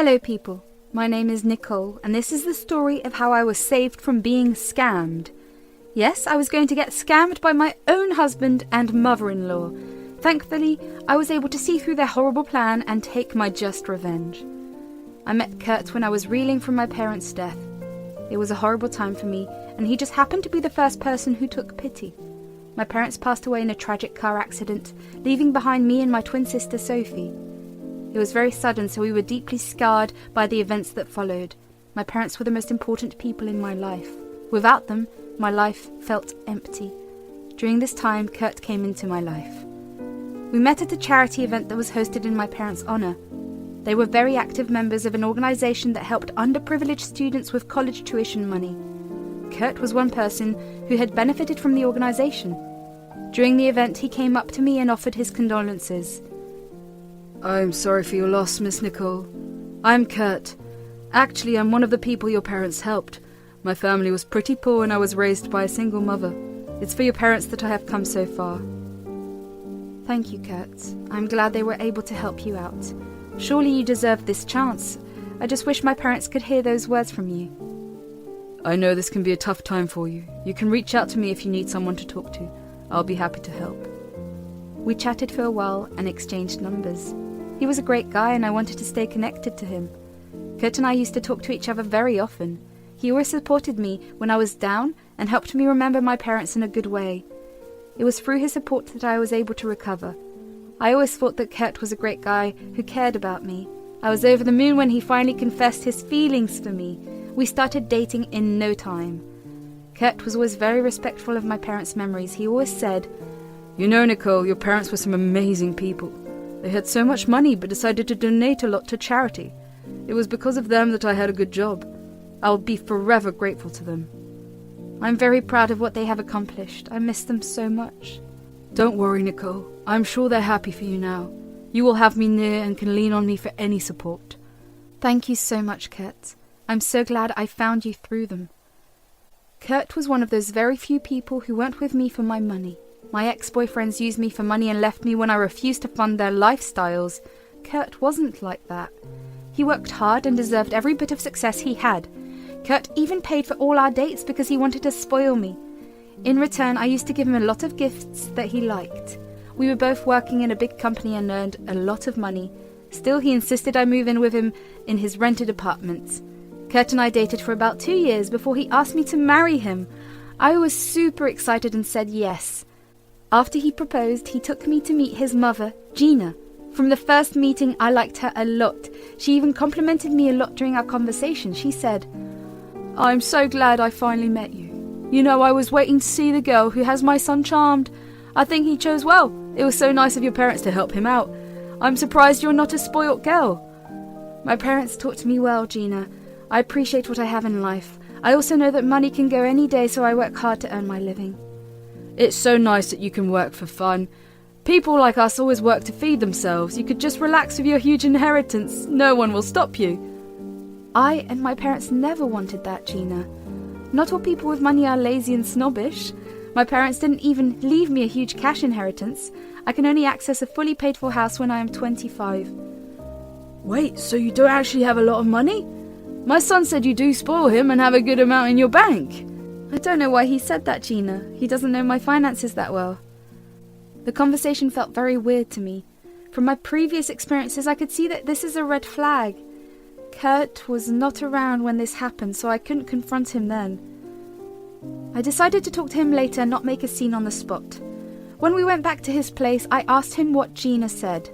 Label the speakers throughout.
Speaker 1: Hello people, my name is Nicole and this is the story of how I was saved from being scammed. Yes, I was going to get scammed by my own husband and mother-in-law. Thankfully, I was able to see through their horrible plan and take my just revenge. I met Kurt when I was reeling from my parents' death. It was a horrible time for me, and he just happened to be the first person who took pity. My parents passed away in a tragic car accident, leaving behind me and my twin sister Sophie. It was very sudden, so we were deeply scarred by the events that followed. My parents were the most important people in my life. Without them, my life felt empty. During this time, Kurt came into my life. We met at a charity event that was hosted in my parents' honour. They were very active members of an organisation that helped underprivileged students with college tuition money. Kurt was one person who had benefited from the organisation. During the event, he came up to me and offered his condolences.
Speaker 2: I'm sorry for your loss, Miss Nicole. I'm Kurt. Actually, I'm one of the people your parents helped. My family was pretty poor and I was raised by a single mother. It's for your parents that I have come so far.
Speaker 1: Thank you, Kurt. I'm glad they were able to help you out. Surely you deserved this chance. I just wish my parents could hear those words from you.
Speaker 2: I know this can be a tough time for you. You can reach out to me if you need someone to talk to. I'll be happy to help.
Speaker 1: We chatted for a while and exchanged numbers. He was a great guy and I wanted to stay connected to him. Kurt and I used to talk to each other very often. He always supported me when I was down and helped me remember my parents in a good way. It was through his support that I was able to recover. I always thought that Kurt was a great guy who cared about me. I was over the moon when he finally confessed his feelings for me. We started dating in no time. Kurt was always very respectful of my parents' memories. He always said,
Speaker 2: "You know, Nicole, your parents were some amazing people. They had so much money but decided to donate a lot to charity. It was because of them that I had a good job. I'll be forever grateful to them."
Speaker 1: I'm very proud of what they have accomplished. I miss them so much.
Speaker 2: Don't worry, Nicole. I'm sure they're happy for you now. You will have me near and can lean on me for any support.
Speaker 1: Thank you so much, Kurt. I'm so glad I found you through them. Kurt was one of those very few people who weren't with me for my money. My ex-boyfriends used me for money and left me when I refused to fund their lifestyles. Kurt wasn't like that. He worked hard and deserved every bit of success he had. Kurt even paid for all our dates because he wanted to spoil me. In return, I used to give him a lot of gifts that he liked. We were both working in a big company and earned a lot of money. Still, he insisted I move in with him in his rented apartment. Kurt and I dated for about 2 years before he asked me to marry him. I was super excited and said yes. After he proposed, he took me to meet his mother, Gina. From the first meeting, I liked her a lot. She even complimented me a lot during our conversation. She said, "I'm so glad I finally met you. You know, I was waiting to see the girl who has my son charmed. I think he chose well. It was so nice of your parents to help him out. I'm surprised you're not a spoilt girl." My parents taught me well, Gina. I appreciate what I have in life. I also know that money can go any day, so I work hard to earn my living.
Speaker 2: It's so nice that you can work for fun. People like us always work to feed themselves. You could just relax with your huge inheritance. No one will stop you.
Speaker 1: I and my parents never wanted that, Gina. Not all people with money are lazy and snobbish. My parents didn't even leave me a huge cash inheritance. I can only access a fully paid-for house when I am 25.
Speaker 2: Wait, so you don't actually have a lot of money? My son said you do spoil him and have a good amount in your bank.
Speaker 1: I don't know why he said that, Gina. He doesn't know my finances that well. The conversation felt very weird to me. From my previous experiences, I could see that this is a red flag. Kurt was not around when this happened, so I couldn't confront him then. I decided to talk to him later and not make a scene on the spot. When we went back to his place, I asked him what Gina said.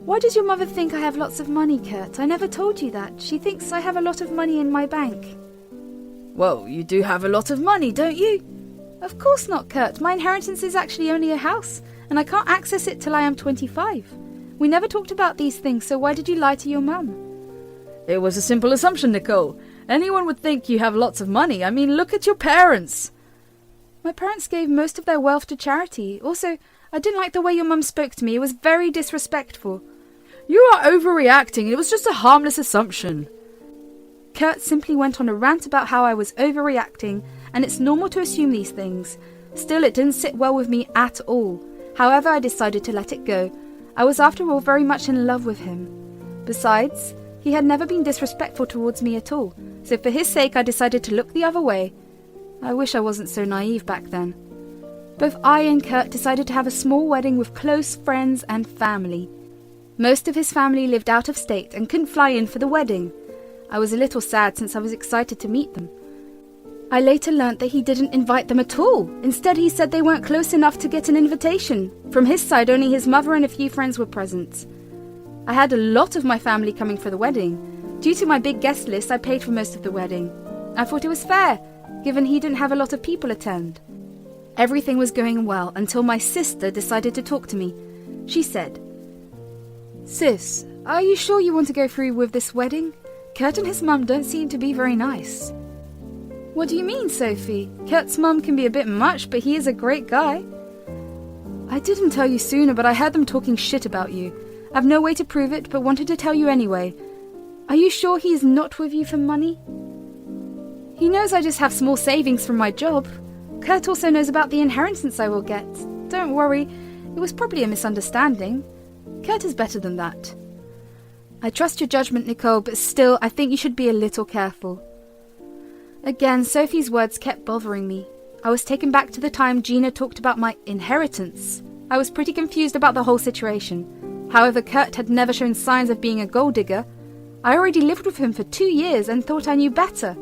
Speaker 1: "Why does your mother think I have lots of money, Kurt? I never told you that. She thinks I have a lot of money in my bank."
Speaker 2: Well, you do have a lot of money, don't you?
Speaker 1: Of course not, Kurt. My inheritance is actually only a house, and I can't access it till I am 25. We never talked about these things, so why did you lie to your mum?
Speaker 2: It was a simple assumption, Nicole. Anyone would think you have lots of money. I mean, look at your parents.
Speaker 1: My parents gave most of their wealth to charity. Also, I didn't like the way your mum spoke to me. It was very disrespectful.
Speaker 2: You are overreacting. It was just a harmless assumption.
Speaker 1: Kurt simply went on a rant about how I was overreacting, and it's normal to assume these things. Still, it didn't sit well with me at all. However, I decided to let it go. I was after all very much in love with him. Besides, he had never been disrespectful towards me at all, so for his sake I decided to look the other way. I wish I wasn't so naive back then. Both I and Kurt decided to have a small wedding with close friends and family. Most of his family lived out of state and couldn't fly in for the wedding. I was a little sad since I was excited to meet them. I later learnt that he didn't invite them at all. Instead, he said they weren't close enough to get an invitation. From his side, only his mother and a few friends were present. I had a lot of my family coming for the wedding. Due to my big guest list, I paid for most of the wedding. I thought it was fair, given he didn't have a lot of people attend. Everything was going well until my sister decided to talk to me. She said, "Sis, are you sure you want to go through with this wedding? Kurt and his mum don't seem to be very nice." "What do you mean, Sophie? Kurt's mum can be a bit much, but he is a great guy." "I didn't tell you sooner, but I heard them talking shit about you. I've no way to prove it, but wanted to tell you anyway. Are you sure he is not with you for money?" "He knows I just have small savings from my job. Kurt also knows about the inheritance I will get. Don't worry, it was probably a misunderstanding. Kurt is better than that." "I trust your judgment, Nicole, but still, I think you should be a little careful." Again, Sophie's words kept bothering me. I was taken back to the time Gina talked about my inheritance. I was pretty confused about the whole situation. However, Kurt had never shown signs of being a gold digger. I already lived with him for 2 years and thought I knew better.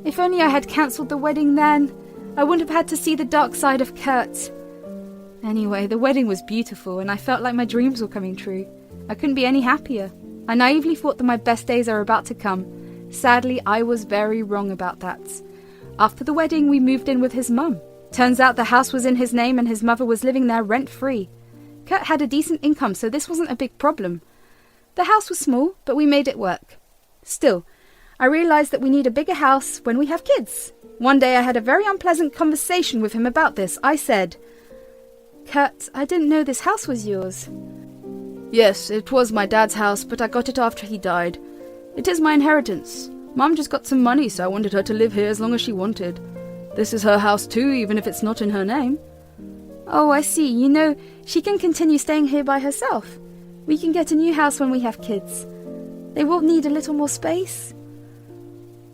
Speaker 1: If only I had cancelled the wedding then, I wouldn't have had to see the dark side of Kurt. Anyway, the wedding was beautiful and I felt like my dreams were coming true. I couldn't be any happier. I naively thought that my best days are about to come. Sadly, I was very wrong about that. After the wedding, we moved in with his mum. Turns out the house was in his name and his mother was living there rent-free. Kurt had a decent income, so this wasn't a big problem. The house was small, but we made it work. Still, I realized that we need a bigger house when we have kids. One day I had a very unpleasant conversation with him about this. I said, "Kurt, I didn't know this house was yours." "Yes, it was my dad's house, but I got it after he died. It is my inheritance. Mum just got some money, so I wanted her to live here as long as she wanted. This is her house too, even if it's not in her name." "Oh, I see. You know, she can continue staying here by herself. We can get a new house when we have kids. They will need a little more space."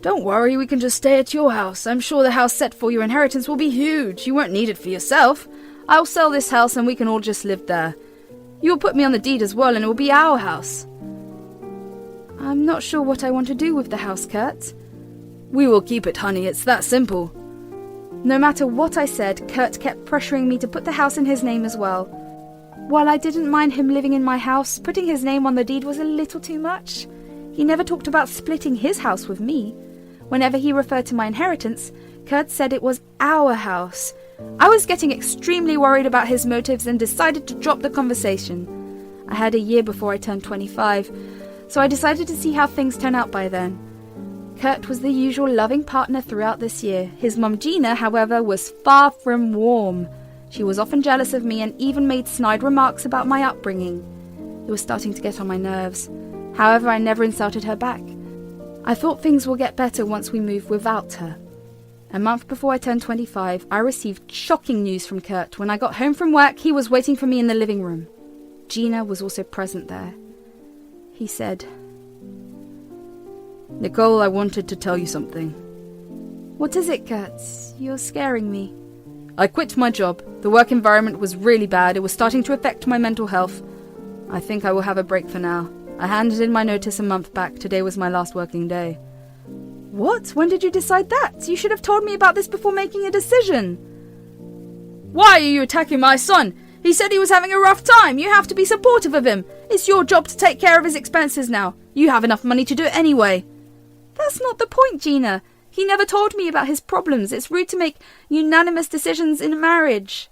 Speaker 1: "Don't worry, we can just stay at your house. I'm sure the house set for your inheritance will be huge. You won't need it for yourself. I'll sell this house and we can all just live there. You will put me on the deed as well and it will be our house." "I'm not sure what I want to do with the house, Kurt." "We will keep it, honey. It's that simple." No matter what I said, Kurt kept pressuring me to put the house in his name as well. While I didn't mind him living in my house, putting his name on the deed was a little too much. He never talked about splitting his house with me. Whenever he referred to my inheritance, Kurt said it was our house. I was getting extremely worried about his motives and decided to drop the conversation. I had a year before I turned 25, so I decided to see how things turn out by then. Kurt was the usual loving partner throughout this year. His mum Gina, however, was far from warm. She was often jealous of me and even made snide remarks about my upbringing. It was starting to get on my nerves. However, I never insulted her back. I thought things will get better once we move without her. A month before I turned 25, I received shocking news from Kurt. When I got home from work, he was waiting for me in the living room. Gina was also present there. He said, "Nicole, I wanted to tell you something." "What is it, Kurt? You're scaring me." "I quit my job. The work environment was really bad. It was starting to affect my mental health. I think I will have a break for now. I handed in my notice a month back. Today was my last working day." "What? When did you decide that? You should have told me about this before making a decision." "Why are you attacking my son? He said he was having a rough time. You have to be supportive of him. It's your job to take care of his expenses now. You have enough money to do it anyway." "That's not the point, Gina. He never told me about his problems. It's rude to make unanimous decisions in a marriage."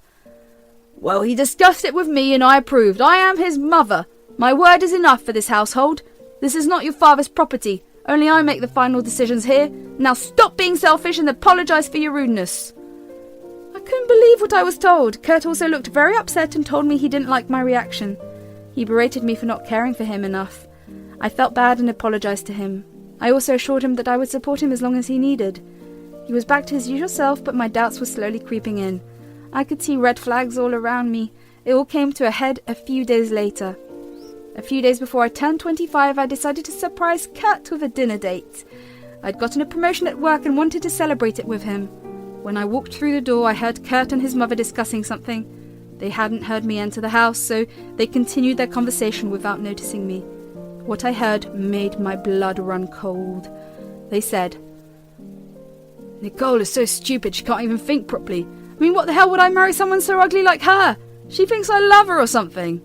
Speaker 1: "Well, he discussed it with me and I approved. I am his mother. My word is enough for this household. This is not your father's property. Only I make the final decisions here. Now stop being selfish and apologize for your rudeness." I couldn't believe what I was told. Kurt also looked very upset and told me he didn't like my reaction. He berated me for not caring for him enough. I felt bad and apologized to him. I also assured him that I would support him as long as he needed. He was back to his usual self, but my doubts were slowly creeping in. I could see red flags all around me. It all came to a head a few days later. A few days before I turned 25, I decided to surprise Kurt with a dinner date. I'd gotten a promotion at work and wanted to celebrate it with him. When I walked through the door, I heard Kurt and his mother discussing something. They hadn't heard me enter the house, so they continued their conversation without noticing me. What I heard made my blood run cold. They said,
Speaker 2: Nicole is so stupid she can't even think properly. I mean, what the hell would I marry someone so ugly like her? She thinks I love her or something.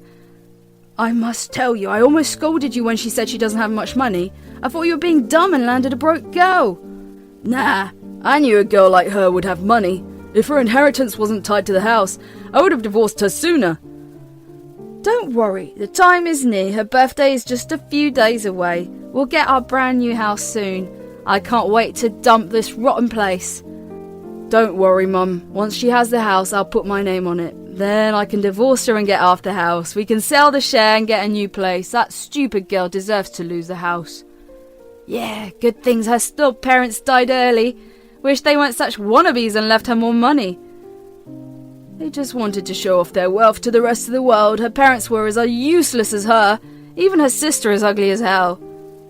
Speaker 2: I must tell you, I almost scolded you when she said she doesn't have much money. I thought you were being dumb and landed a broke girl. Nah, I knew a girl like her would have money. If her inheritance wasn't tied to the house, I would have divorced her sooner. Don't worry, the time is near. Her birthday is just a few days away. We'll get our brand new house soon. I can't wait to dump this rotten place. Don't worry, Mum. Once she has the house, I'll put my name on it. Then I can divorce her and get half the house. We can sell the share and get a new place. That stupid girl deserves to lose the house. Yeah, good things her stub parents died early. Wish they weren't such wannabes and left her more money. They just wanted to show off their wealth to the rest of the world. Her parents were as useless as her. Even her sister is ugly as hell.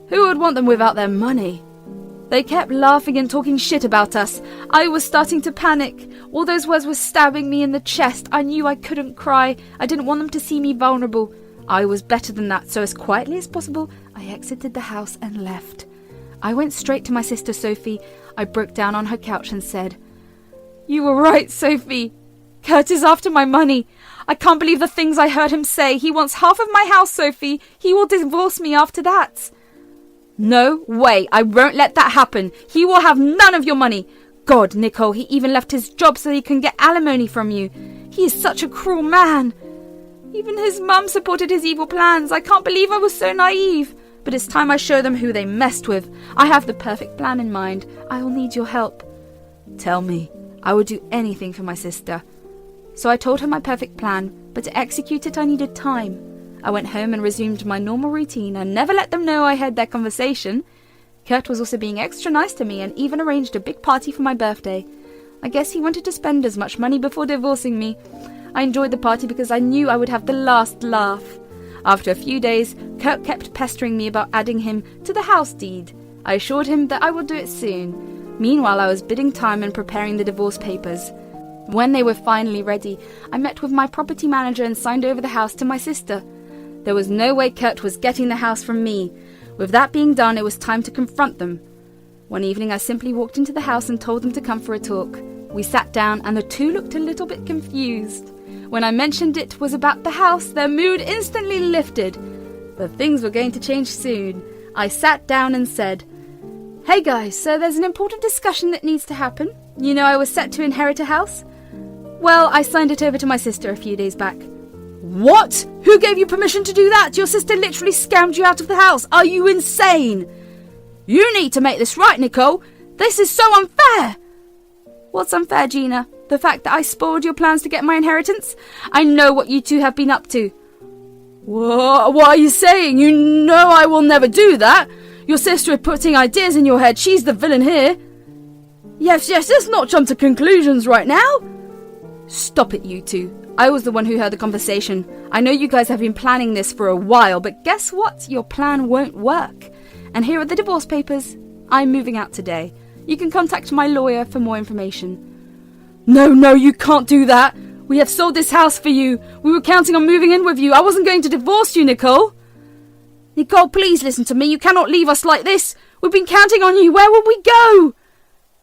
Speaker 2: Who would want them without their money? They kept laughing and talking shit about us. I was starting to panic. All those words were stabbing me in the chest. I knew I couldn't cry. I didn't want them to see me vulnerable. I was better than that, so as quietly as possible, I exited the house and left. I went straight to my sister Sophie. I broke down on her couch and said, "You were right, Sophie. Kurt is after my money. I can't believe the things I heard him say. He wants half of my house, Sophie. He will divorce me after that." "No way. I won't let that happen. He will have none of your money. God, Nicole, he even left his job so he can get alimony from you. He is such a cruel man. Even his mum supported his evil plans. I can't believe I was so naive. But it's time I show them who they messed with. I have the perfect plan in mind. I will need your help." "Tell me. I would do anything for my sister." So I told her my perfect plan, but to execute it I needed time. I went home and resumed my normal routine and never let them know I heard their conversation. Kurt was also being extra nice to me and even arranged a big party for my birthday. I guess he wanted to spend as much money before divorcing me. I enjoyed the party because I knew I would have the last laugh. After a few days, Kurt kept pestering me about adding him to the house deed. I assured him that I would do it soon. Meanwhile, I was bidding time and preparing the divorce papers. When they were finally ready, I met with my property manager and signed over the house to my sister. There was no way Kurt was getting the house from me. With that being done, it was time to confront them. One evening, I simply walked into the house and told them to come for a talk. We sat down and the two looked a little bit confused. When I mentioned it was about the house, their mood instantly lifted. But things were going to change soon. I sat down and said, "Hey guys, so there's an important discussion that needs to happen. You know I was set to inherit a house? Well, I signed it over to my sister a few days back." "What? Who gave you permission to do that? Your sister literally scammed you out of the house. Are you insane? You need to make this right, Nicole. This is so unfair." "What's unfair, Gina? The fact that I spoiled your plans to get my inheritance? I know what you two have been up to." What are you saying? You know I will never do that. Your sister is putting ideas in your head. She's the villain here. Yes, let's not jump to conclusions right now. Stop it, you two. I was the one who heard the conversation. I know you guys have been planning this for a while, but guess what? Your plan won't work. And here are the divorce papers. I'm moving out today. You can contact my lawyer for more information. No, you can't do that. We have sold this house for you. We were counting on moving in with you. I wasn't going to divorce you, Nicole. Nicole, please listen to me. You cannot leave us like this. We've been counting on you. Where will we go?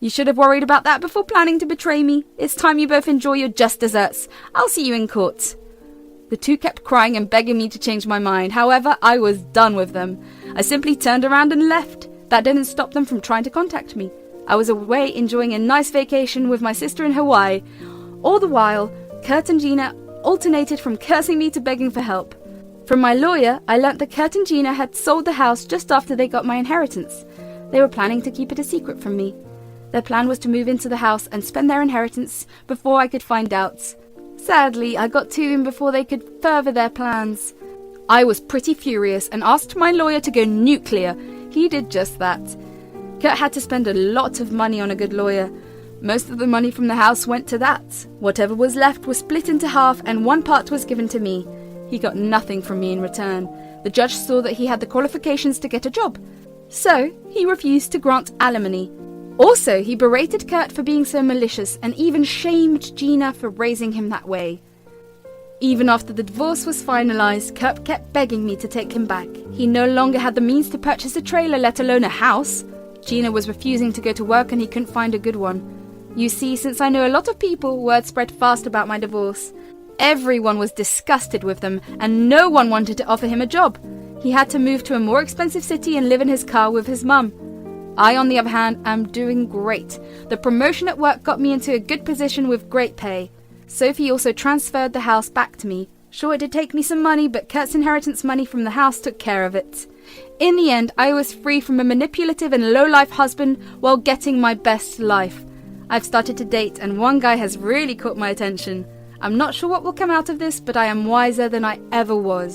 Speaker 2: You should have worried about that before planning to betray me. It's time you both enjoy your just desserts. I'll see you in court. The two kept crying and begging me to change my mind. However, I was done with them. I simply turned around and left. That didn't stop them from trying to contact me. I was away enjoying a nice vacation with my sister in Hawaii. All the while, Kurt and Gina alternated from cursing me to begging for help. From my lawyer, I learnt that Kurt and Gina had sold the house just after they got my inheritance. They were planning to keep it a secret from me. Their plan was to move into the house and spend their inheritance before I could find out. Sadly, I got to them before they could further their plans. I was pretty furious and asked my lawyer to go nuclear. He did just that. Kurt had to spend a lot of money on a good lawyer. Most of the money from the house went to that. Whatever was left was split into half and one part was given to me. He got nothing from me in return.
Speaker 1: The judge saw that he had the qualifications to get a job, so he refused to grant alimony. Also, he berated Kurt for being so malicious and even shamed Gina for raising him that way. Even after the divorce was finalized, Kurt kept begging me to take him back. He no longer had the means to purchase a trailer, let alone a house. Gina was refusing to go to work and he couldn't find a good one. You see, since I know a lot of people, word spread fast about my divorce. Everyone was disgusted with them and no one wanted to offer him a job. He had to move to a more expensive city and live in his car with his mum. I, on the other hand, am doing great. The promotion at work got me into a good position with great pay. Sophie also transferred the house back to me. Sure, it did take me some money, but Kurt's inheritance money from the house took care of it. In the end, I was free from a manipulative and low-life husband while getting my best life. I've started to date and one guy has really caught my attention. I'm not sure what will come out of this, but I am wiser than I ever was.